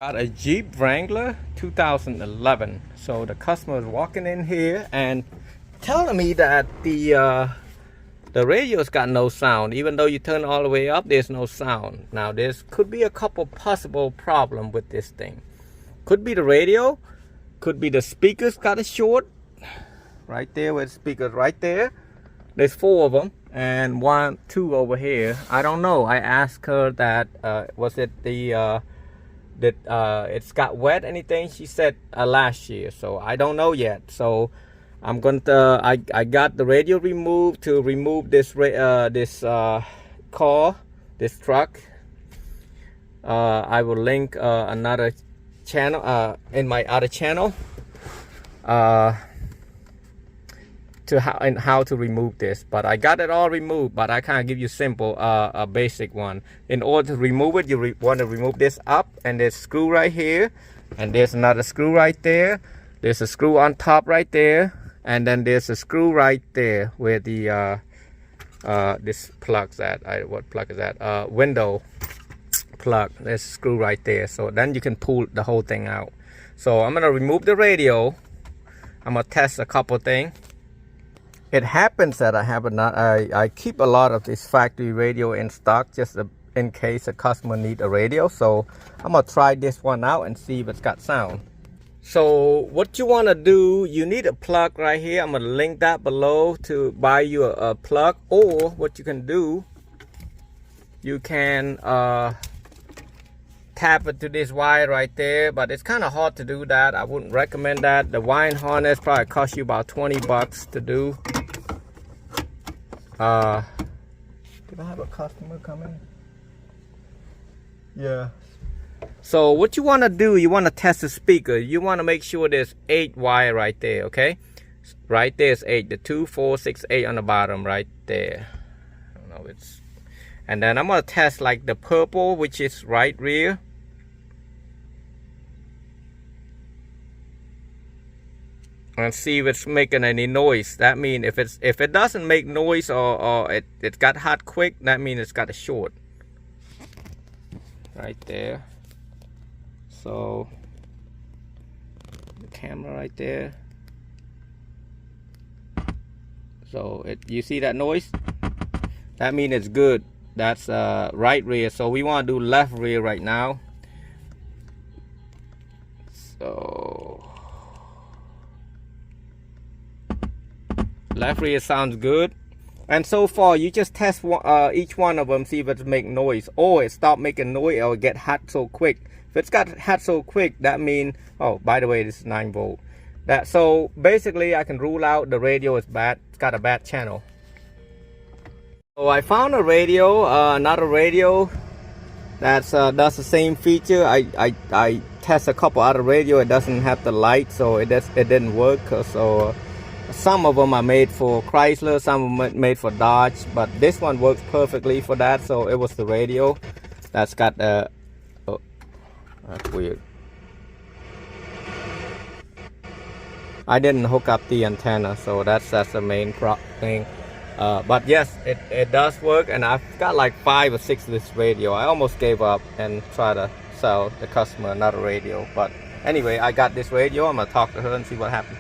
Got a Jeep Wrangler 2011. So the customer is walking in here and telling me that the radio's got no sound. Even though you turn it all the way up, there's no sound. Now there's could be a couple possible problem with this thing. Could be the radio, could be the speakers got a short right there with speakers right there. There's 4 of them and 1, 2 over here. I don't know. I asked her that was it the that it's got wet anything. She said last year, so I don't know yet. So I'm going to I got the radio removed to remove this car, this truck. I will link another channel in my other channel to how to remove this, but I got it all removed. But I can't give you simple a basic one. In order to remove it, you want to remove this up, and there's a screw right here, and there's another screw right there, there's a screw on top right there, and then there's a screw right there where the this plug's at. What plug is that? Window plug. There's a screw right there, so then you can pull the whole thing out. So I'm gonna remove the radio. I'm gonna test a couple things. It happens that I keep a lot of this factory radio in stock just in case a customer need a radio. So I'm gonna try this one out and see if it's got sound. So what you want to do, you need a plug right here. I'm gonna link that below to buy you a plug, or what you can do, you can tap it to this wire right there, but it's kind of hard to do that. I wouldn't recommend that. The wiring harness probably cost you about 20 bucks to do. Did I have a customer coming? Yeah. So what you want to do, you want to test the speaker. You want to make sure there's 8 wire right there, okay? Right there's 8, the 2, 4, 6, 8 on the bottom right there. I don't know, it's, and then I'm gonna test like the purple, which is right rear. And see if it's making any noise. That means if it doesn't make noise, or it got hot quick, that means it's got a short right there. So the camera right there. So you see that noise? That means it's good. That's right rear. So we want to do left rear right now. So left rear sounds good, and so far you just test each one of them, see if it make noise, or it stop making noise, or get hot so quick. If it's got hot so quick, that means, oh, by the way, this is 9 volt. That, so basically I can rule out the radio is bad. It's got a bad channel. So I found a radio, another radio that's does the same feature. I test a couple other radio. It doesn't have the light, so it didn't work. So some of them are made for Chrysler, some of them are made for Dodge, but this one works perfectly for that. So it was the radio that's got oh, that's weird. I didn't hook up the antenna, so that's the main thing. But yes, it does work, and I've got like 5 or 6 of this radio. I almost gave up and try to sell the customer another radio, but anyway, I got this radio. I'm gonna talk to her and see what happens.